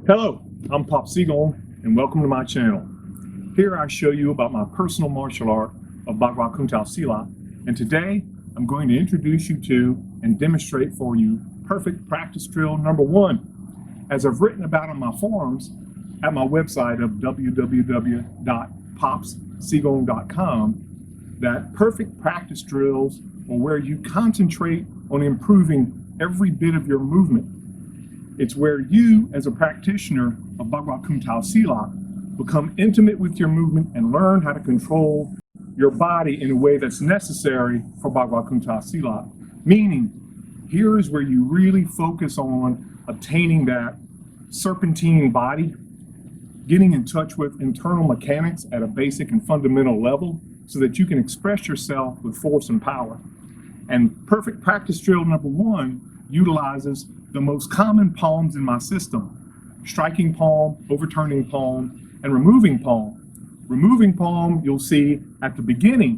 Hello, I'm Pop Seagull and welcome to my channel. Here I show you about my personal martial art of Bagua Kuntao Silat, and today I'm going to introduce you to and demonstrate for you perfect practice drill number 1. As I've written about on my forums at my website of www.popseagull.com, that perfect practice drills are where you concentrate on improving every bit of your movement. It's where you, as a practitioner of Bagua Kuntao Silat, become intimate with your movement and learn how to control your body in a way that's necessary for Bagua Kuntao Silat. Meaning, here is where you really focus on obtaining that serpentine body, getting in touch with internal mechanics at a basic and fundamental level so that you can express yourself with force and power. And perfect practice drill number 1 utilizes the most common palms in my system: striking palm, overturning palm, and removing palm. Removing palm you'll see at the beginning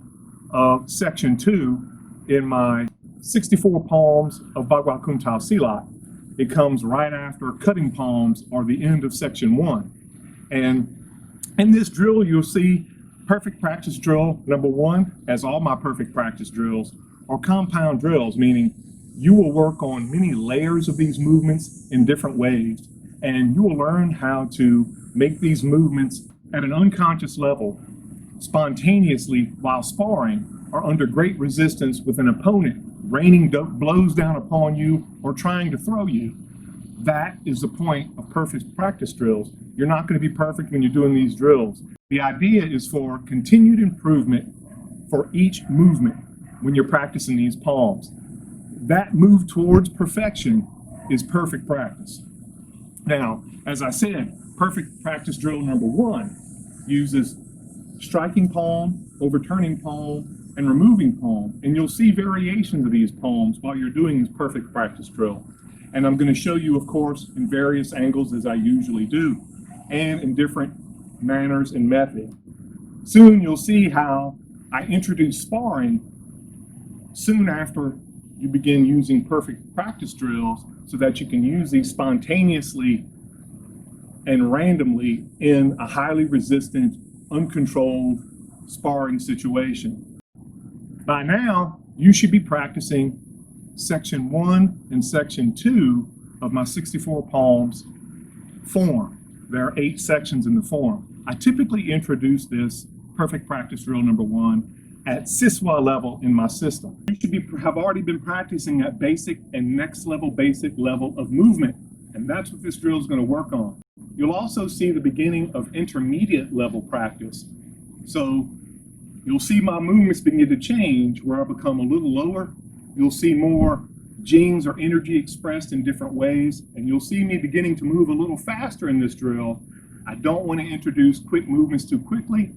of section 2 in my 64 palms of Bagua Kuntao Silat. It comes right after cutting palms or the end of section 1. And in this drill you'll see perfect practice drill number 1, as all my perfect practice drills, are compound drills, meaning you will work on many layers of these movements in different ways, and you will learn how to make these movements at an unconscious level, spontaneously while sparring or under great resistance with an opponent raining blows down upon you or trying to throw you. That is the point of perfect practice drills. You're not going to be perfect when you're doing these drills. The idea is for continued improvement for each movement when you're practicing these palms. That move towards perfection is perfect practice. Now, as I said, perfect practice drill number 1 uses striking palm, overturning palm, and removing palm. And you'll see variations of these palms while you're doing this perfect practice drill. And I'm going to show you, of course, in various angles as I usually do, and in different manners and methods. Soon you'll see how I introduce sparring soon after you begin using perfect practice drills so that you can use these spontaneously and randomly in a highly resistant, uncontrolled sparring situation. By now, you should be practicing section 1 and section 2 of my 64 palms form. There are 8 sections in the form. I typically introduce this perfect practice drill number 1 at Siswa level in my system. You should have already been practicing at basic and next level basic level of movement, and that's what this drill is going to work on. You'll also see the beginning of intermediate level practice. So you'll see my movements begin to change where I become a little lower. You'll see more genes or energy expressed in different ways, and you'll see me beginning to move a little faster in this drill. I don't want to introduce quick movements too quickly,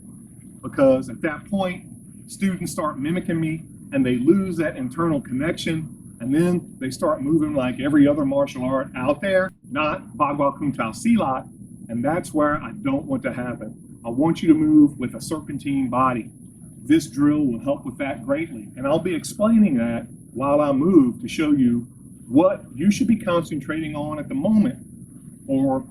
because at that point students start mimicking me and they lose that internal connection, and then they start moving like every other martial art out there, not Bagua Kuntao Silat, and that's where I don't want to happen. I want you to move with a serpentine body. This drill will help with that greatly, and I'll be explaining that while I move to show you what you should be concentrating on at the moment, or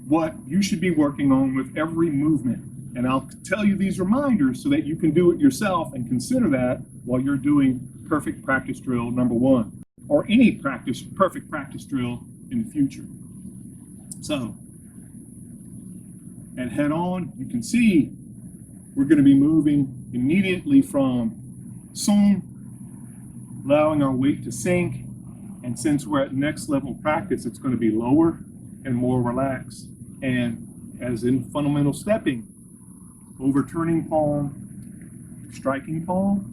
what you should be working on with every movement. And I'll tell you these reminders so that you can do it yourself and consider that while you're doing perfect practice drill number 1, or any perfect practice drill in the future. So, and head on, you can see we're going to be moving immediately from Sung, allowing our weight to sink. And since we're at next level practice, it's going to be lower and more relaxed. And as in fundamental stepping, overturning palm, striking palm,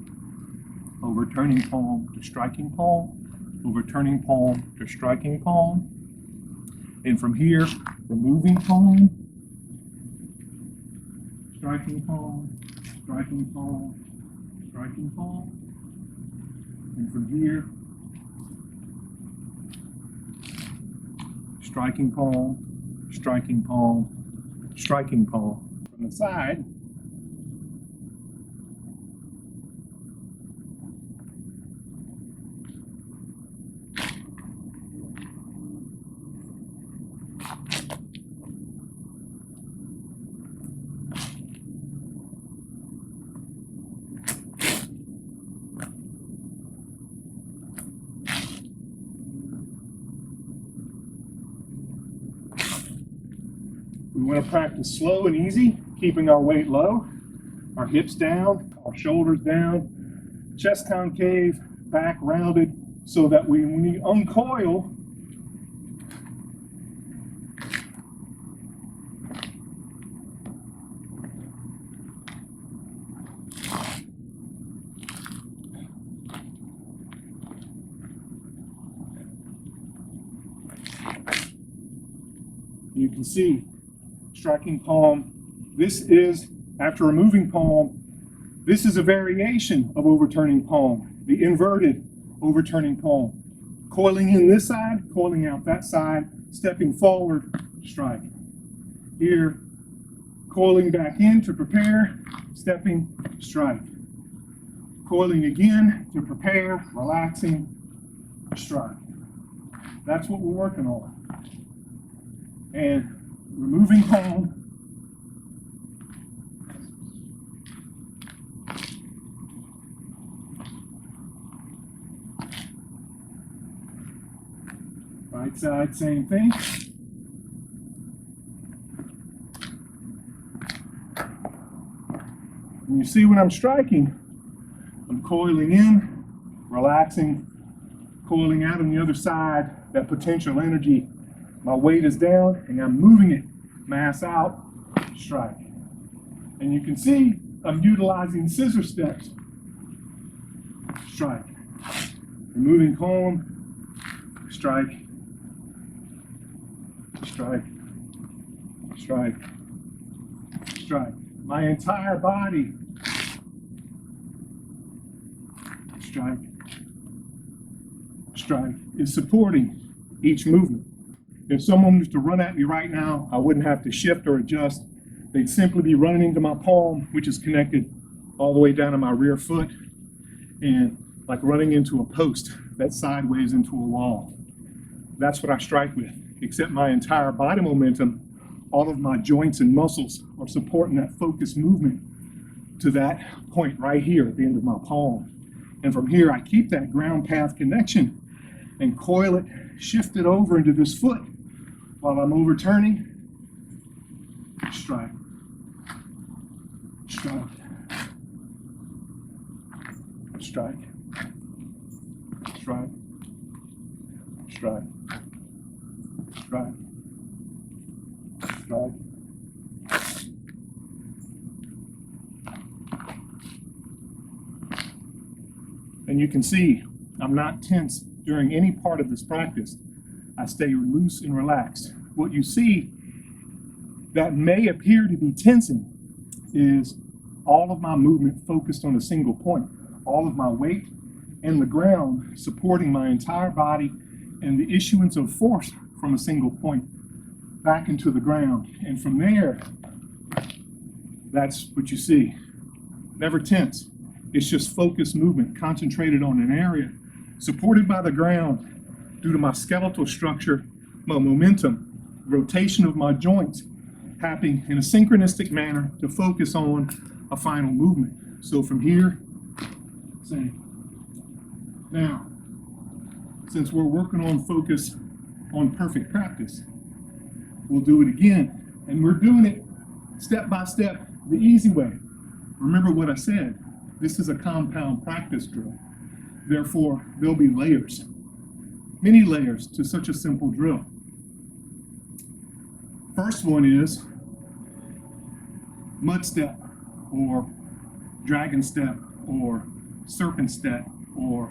overturning palm to striking palm, overturning palm to striking palm. And from here, removing palm, striking palm, striking palm, striking palm. And from here, striking palm, striking palm, striking palm. From the side, We want to practice slow and easy, keeping our weight low, our hips down, our shoulders down, chest concave, back rounded, so that when we uncoil, you can see striking palm. This is, after removing palm, this is a variation of overturning palm, the inverted overturning palm. Coiling in this side, coiling out that side, stepping forward, strike. Here, coiling back in to prepare, stepping, strike. Coiling again to prepare, relaxing, strike. That's what we're working on. And removing palm, right side, same thing. And you see when I'm striking, I'm coiling in, relaxing, coiling out on the other side, that potential energy. My weight is down and I'm moving it, mass out, strike. And you can see I'm utilizing scissor steps, strike. Removing palm, strike, strike, strike, strike. My entire body, strike, strike, is supporting each movement. If someone was to run at me right now, I wouldn't have to shift or adjust. They'd simply be running into my palm, which is connected all the way down to my rear foot, and like running into a post that's sideways into a wall. That's what I strike with, except my entire body momentum, all of my joints and muscles are supporting that focused movement to that point right here at the end of my palm. And from here, I keep that ground path connection and coil it, shift it over into this foot while I'm overturning, strike, strike, strike, strike, strike, strike, strike. And you can see I'm not tense during any part of this practice. I stay loose and relaxed. What you see that may appear to be tensing is all of my movement focused on a single point, all of my weight and the ground supporting my entire body and the issuance of force from a single point back into the ground. And from there, that's what you see. Never tense. It's just focused movement, concentrated on an area, supported by the ground due to my skeletal structure, my momentum, rotation of my joints, happening in a synchronistic manner to focus on a final movement. So from here, same. Now, since we're working on focus on perfect practice, we'll do it again. And we're doing it step by step, the easy way. Remember what I said, this is a compound practice drill. Therefore, there'll be layers, many layers to such a simple drill. First one is mud step, or dragon step, or serpent step, or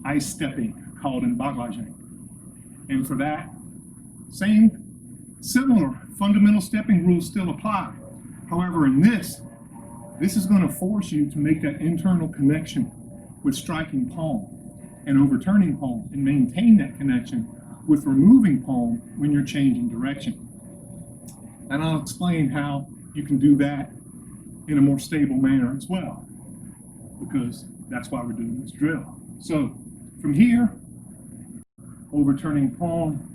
ice stepping, called in Bagua. And for that, similar fundamental stepping rules still apply. However, in this is going to force you to make that internal connection with striking palm and overturning palm, and maintain that connection with removing palm when you're changing direction. And I'll explain how you can do that in a more stable manner as well, because that's why we're doing this drill. So from here, overturning palm,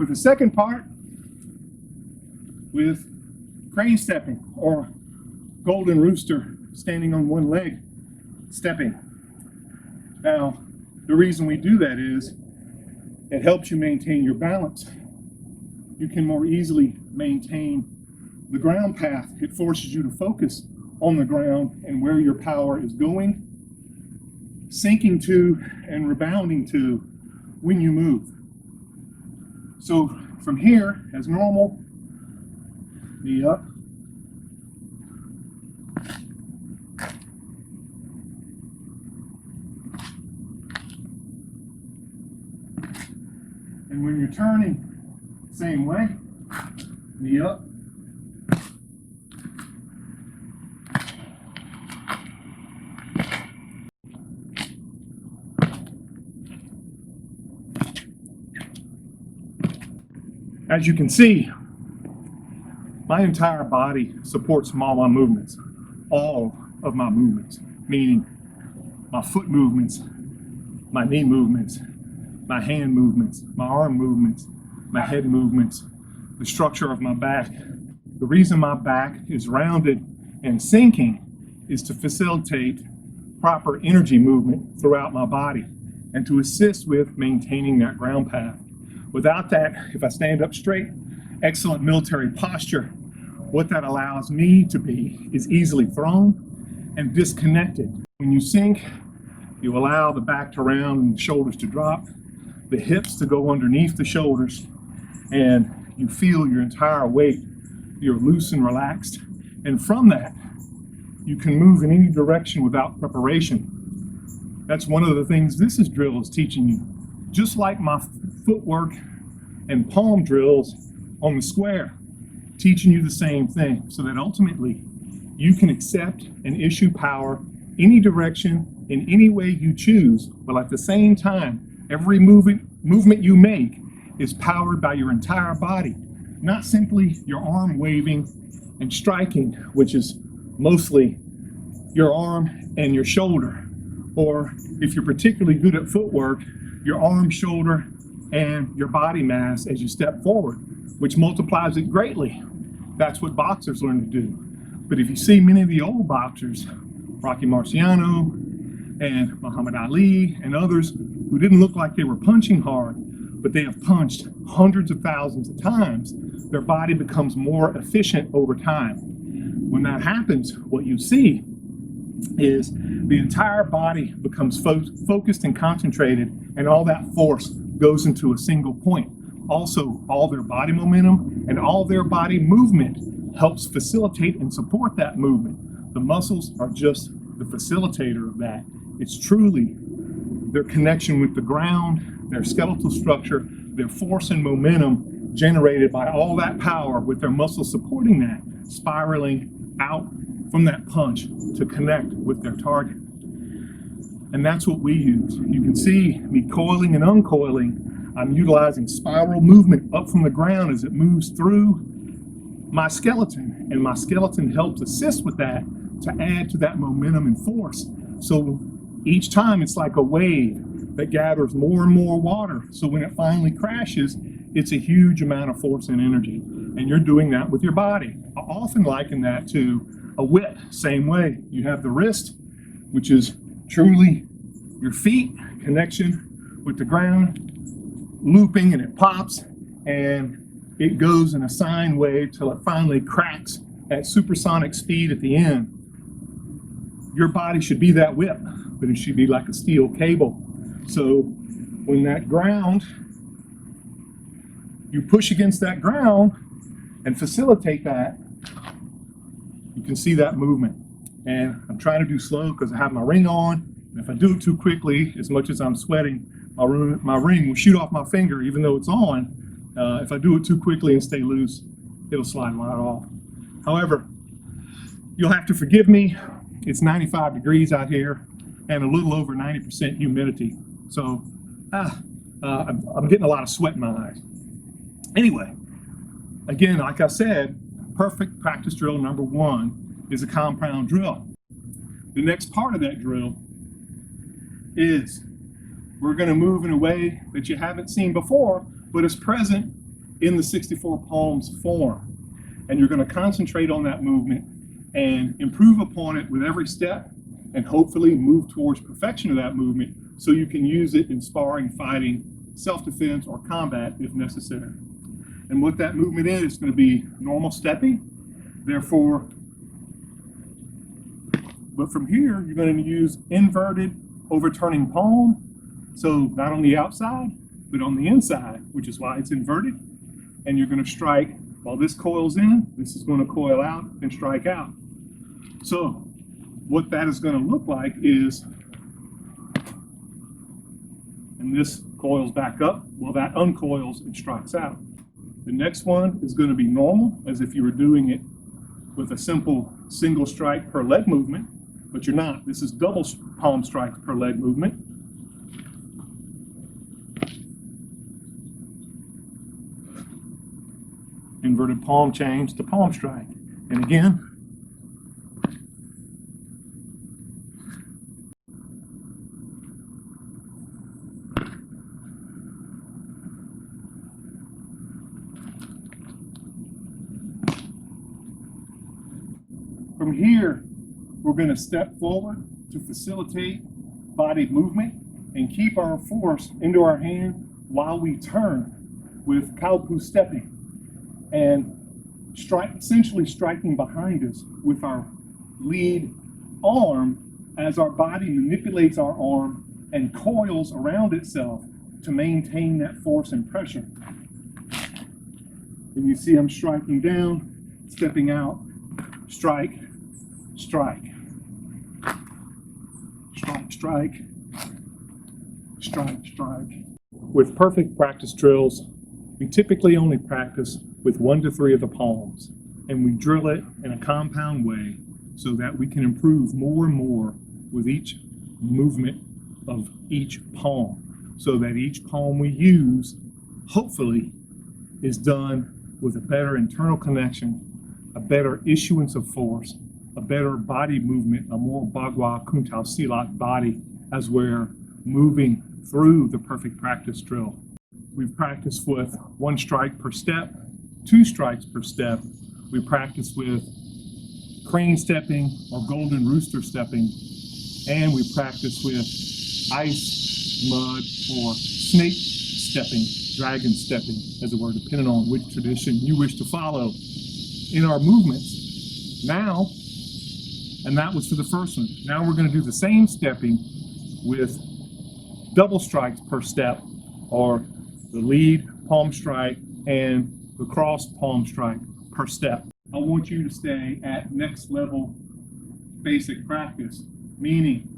with the second part with crane stepping, or golden rooster, standing on one leg, stepping. Now, the reason we do that is it helps you maintain your balance. You can more easily maintain the ground path. It forces you to focus on the ground and where your power is going, sinking to and rebounding to when you move. So from here, as normal, knee up. And when you're turning, same way, knee up. As you can see, my entire body supports all my movements, all of my movements, meaning my foot movements, my knee movements, my hand movements, my arm movements, my head movements, the structure of my back. The reason my back is rounded and sinking is to facilitate proper energy movement throughout my body and to assist with maintaining that ground path. Without that, if I stand up straight, excellent military posture, what that allows me to be is easily thrown and disconnected. When you sink, you allow the back to round and the shoulders to drop, the hips to go underneath the shoulders, and you feel your entire weight. You're loose and relaxed. And from that, you can move in any direction without preparation. That's one of the things this drill is teaching you. Just like my footwork and palm drills on the square, teaching you the same thing, so that ultimately you can accept and issue power any direction in any way you choose, but at the same time, every movement you make is powered by your entire body, not simply your arm waving and striking, which is mostly your arm and your shoulder, or if you're particularly good at footwork, your arm, shoulder, and your body mass as you step forward, which multiplies it greatly. That's what boxers learn to do. But if you see many of the old boxers, Rocky Marciano and Muhammad Ali and others who didn't look like they were punching hard, but they have punched hundreds of thousands of times, their body becomes more efficient over time. When that happens, what you see is the entire body becomes focused and concentrated, and all that force goes into a single point. Also, all their body momentum and all their body movement helps facilitate and support that movement. The muscles are just the facilitator of that. It's truly their connection with the ground, their skeletal structure, their force and momentum generated by all that power with their muscles supporting that, spiraling out from that punch to connect with their target. And that's what we use. You can see me coiling and uncoiling. I'm utilizing spiral movement up from the ground as it moves through my skeleton, and my skeleton helps assist with that to add to that momentum and force. So each time it's like a wave that gathers more and more water. So when it finally crashes, it's a huge amount of force and energy. And you're doing that with your body. I often liken that to a whip. Same way. You have the wrist, which is truly your feet, connection with the ground, looping, and it pops, and it goes in a sine wave till it finally cracks at supersonic speed at the end. Your body should be that whip, but it should be like a steel cable. So when that ground, you push against that ground and facilitate that, you can see that movement. And I'm trying to do slow because I have my ring on. And if I do it too quickly, as much as I'm sweating, my ring will shoot off my finger even though it's on. If I do it too quickly and stay loose, it'll slide right off. However, you'll have to forgive me. It's 95 degrees out here and a little over 90% humidity. So I'm getting a lot of sweat in my eyes. Anyway, again, like I said, perfect practice drill number one is a compound drill. The next part of that drill is we're going to move in a way that you haven't seen before, but is present in the 64 palms form. And you're going to concentrate on that movement and improve upon it with every step, and hopefully move towards perfection of that movement so you can use it in sparring, fighting, self-defense, or combat if necessary. And what that movement is going to be normal stepping, therefore, but from here you're going to use inverted overturning palm, so not on the outside but on the inside, which is why it's inverted. And you're going to strike while this coils in, this is going to coil out and strike out. So what that is going to look like is, and this coils back up, well, that uncoils and strikes out. The next one is going to be normal, as if you were doing it with a simple single strike per leg movement, but you're not. This is double palm strikes per leg movement. Inverted palm change to palm strike. And again, from here, we're going to step forward to facilitate body movement and keep our force into our hand while we turn with kaupu stepping, and essentially striking behind us with our lead arm as our body manipulates our arm and coils around itself to maintain that force and pressure. And you see I'm striking down, stepping out, strike, strike, strike, strike, strike, strike. With perfect practice drills, we typically only practice with 1 to 3 of the palms, and we drill it in a compound way so that we can improve more and more with each movement of each palm, so that each palm we use, hopefully, is done with a better internal connection, a better issuance of force, a better body movement, a more Bagua Kuntao Silat body as we're moving through the perfect practice drill. We've practiced with 1 strike per step, 2 strikes per step. We practice with crane stepping or golden rooster stepping, and we practice with ice, mud, or snake stepping, dragon stepping, as it were, depending on which tradition you wish to follow in our movements. Now, and that was for the first one. Now we're going to do the same stepping with double strikes per step, or the lead palm strike and the cross palm strike per step. I want you to stay at next level basic practice, meaning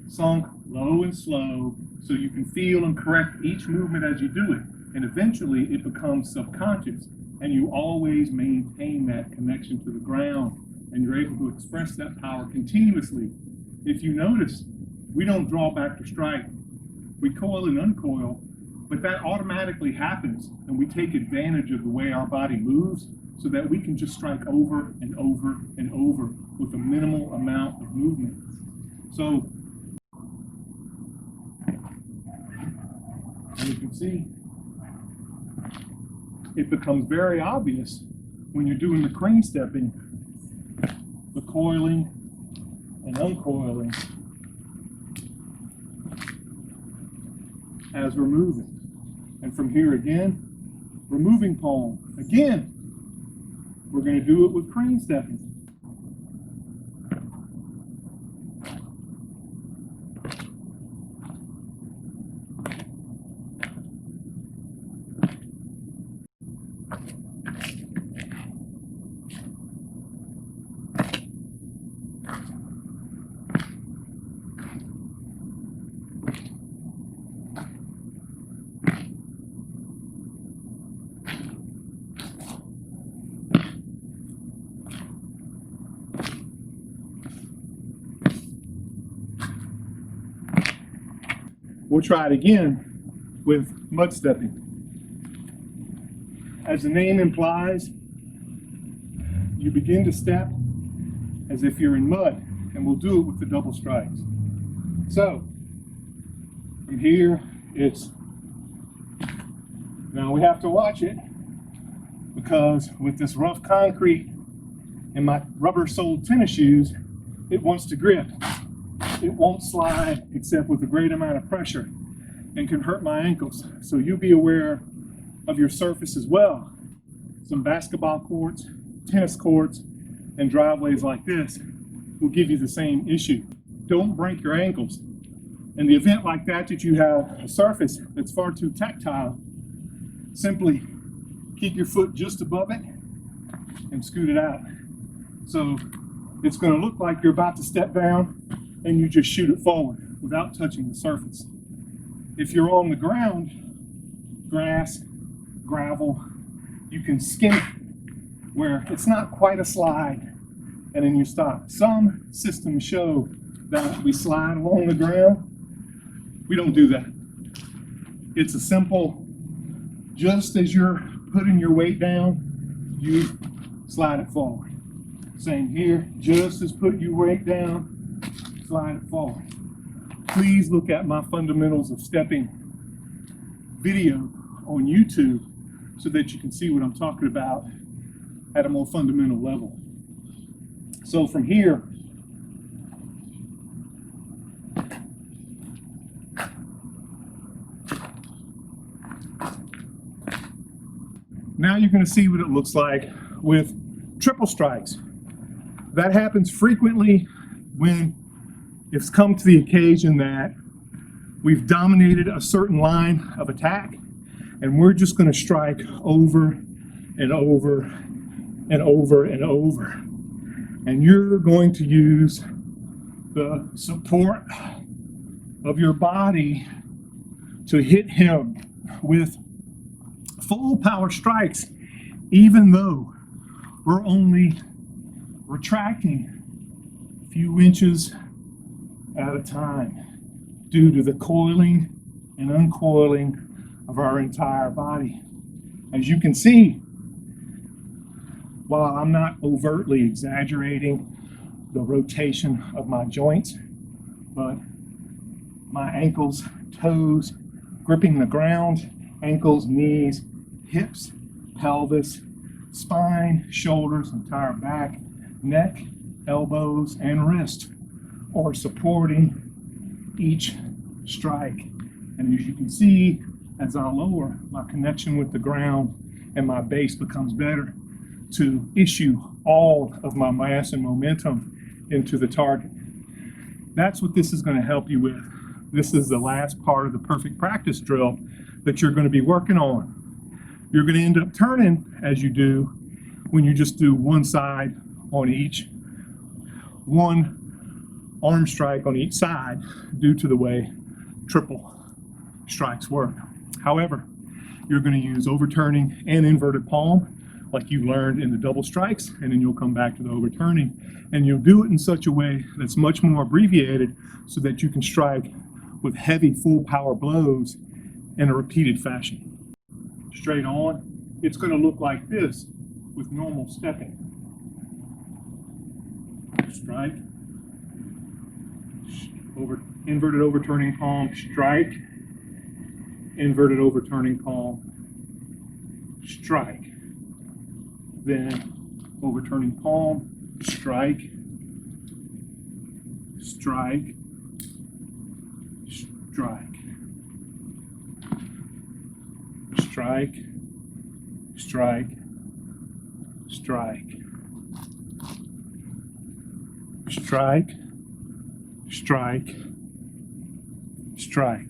sunk, low and slow, so you can feel and correct each movement as you do it. And eventually it becomes subconscious, and you always maintain that connection to the ground, and you're able to express that power continuously. If you notice, we don't draw back to strike. We coil and uncoil, but that automatically happens, and we take advantage of the way our body moves so that we can just strike over and over and over with a minimal amount of movement. So, and you can see, it becomes very obvious when you're doing the crane stepping, the coiling and uncoiling as we're moving. And from here again, removing palm. Again, we're going to do it with crane stepping. We'll try it again with mud stepping. As the name implies, you begin to step as if you're in mud, and we'll do it with the double strikes. So, from here, it's, now we have to watch it, because with this rough concrete and my rubber-soled tennis shoes, it wants to grip. It won't slide except with a great amount of pressure and can hurt my ankles. So you be aware of your surface as well. Some basketball courts, tennis courts, and driveways like this will give you the same issue. Don't break your ankles. In the event like that you have a surface that's far too tactile, simply keep your foot just above it and scoot it out. So it's going to look like you're about to step down and you just shoot it forward without touching the surface. If you're on the ground, grass, gravel, you can skim it where it's not quite a slide and then you stop. Some systems show that we slide along the ground. We don't do that. It's a simple, just as you're putting your weight down, you slide it forward. Same here, just as put your weight down, slide it forward. Please look at my fundamentals of stepping video on YouTube so that you can see what I'm talking about at a more fundamental level. So from here, now you're going to see what it looks like with triple strikes. That happens frequently when it's come to the occasion that we've dominated a certain line of attack and we're just going to strike over and over and over and over. And you're going to use the support of your body to hit him with full power strikes, even though we're only retracting a few inches at a time due to the coiling and uncoiling of our entire body. As you can see, while I'm not overtly exaggerating the rotation of my joints, but my ankles, toes, gripping the ground, ankles, knees, hips, pelvis, spine, shoulders, entire back, neck, elbows, and wrist are supporting each strike. And as you can see, as I lower, my connection with the ground and my base becomes better to issue all of my mass and momentum into the target. That's what this is going to help you with. This is the last part of the perfect practice drill that you're going to be working on. You're going to end up turning as you do when you just do one side on each, one arm strike on each side due to the way triple strikes work. However, you're going to use overturning and inverted palm like you learned in the double strikes, and then you'll come back to the overturning, and you'll do it in such a way that's much more abbreviated so that you can strike with heavy full power blows in a repeated fashion. Straight on, it's going to look like this with normal stepping. Strike, inverted overturning palm, strike, inverted overturning palm, strike. Then overturning palm, strike, strike, strike, strike, strike, strike, strike, strike, strike.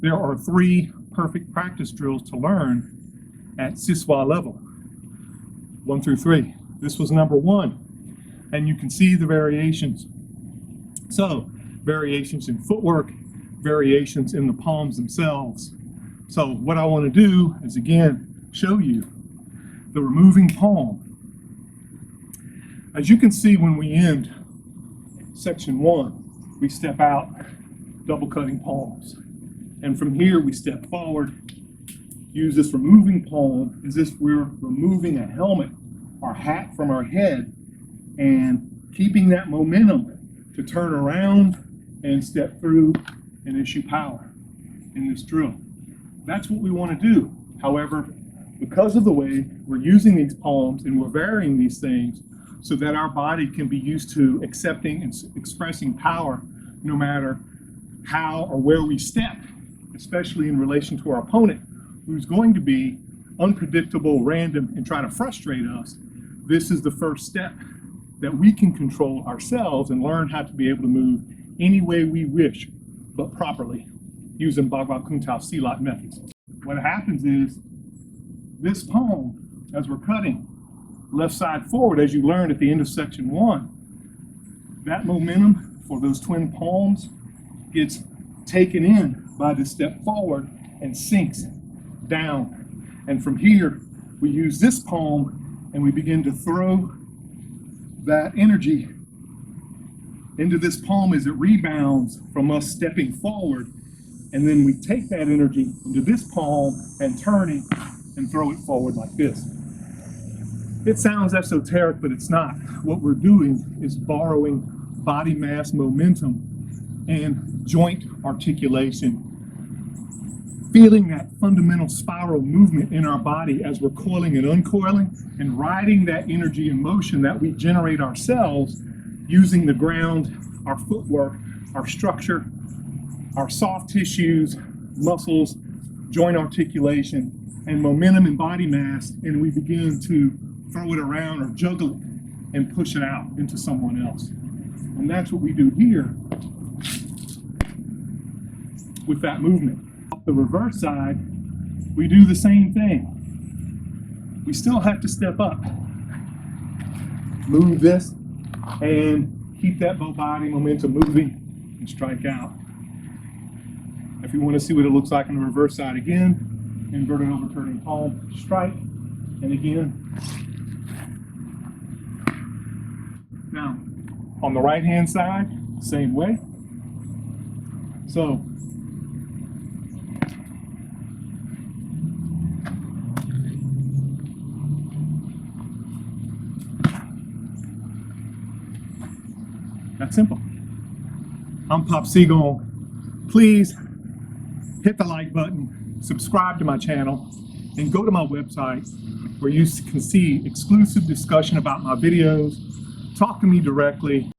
there are 3 perfect practice drills to learn at Siswa level, 1 through 3. This was number 1, and you can see the variations. So, variations in footwork, variations in the palms themselves. So what I want to do is again show you the removing palm. As you can see, when we end section 1, we step out, double cutting palms. And from here we step forward, use this removing palm as if we're removing a helmet or hat from our head and keeping that momentum to turn around and step through and issue power in this drill. That's what we want to do. However, because of the way we're using these palms and we're varying these things so that our body can be used to accepting and expressing power no matter how or where we step, especially in relation to our opponent, who's going to be unpredictable, random, and try to frustrate us. This is the first step that we can control ourselves and learn how to be able to move any way we wish, but properly, using Bagua Kuntao Silat methods. What happens is, this palm, as we're cutting left side forward, as you learned at the end of section 1, that momentum for those twin palms gets taken in by the step forward and sinks down. And from here, we use this palm and we begin to throw that energy into this palm as it rebounds from us stepping forward. And then we take that energy into this palm and turning and throw it forward like this. It sounds esoteric, but it's not. What we're doing is borrowing body mass momentum and joint articulation, feeling that fundamental spiral movement in our body as we're coiling and uncoiling, and riding that energy and motion that we generate ourselves using the ground, our footwork, our structure, our soft tissues, muscles, joint articulation, and momentum and body mass, and we begin to throw it around or juggle it and push it out into someone else. And that's what we do here with that movement. Off the reverse side, we do the same thing. We still have to step up, move this, and keep that body momentum moving and strike out. If you want to see what it looks like on the reverse side again, inverted overturning palm, strike, and again. Now, on the right hand side, same way. So, that's simple. I'm Pop Seagull. Please hit the like button, subscribe to my channel, and go to my website where you can see exclusive discussion about my videos. Talk to me directly.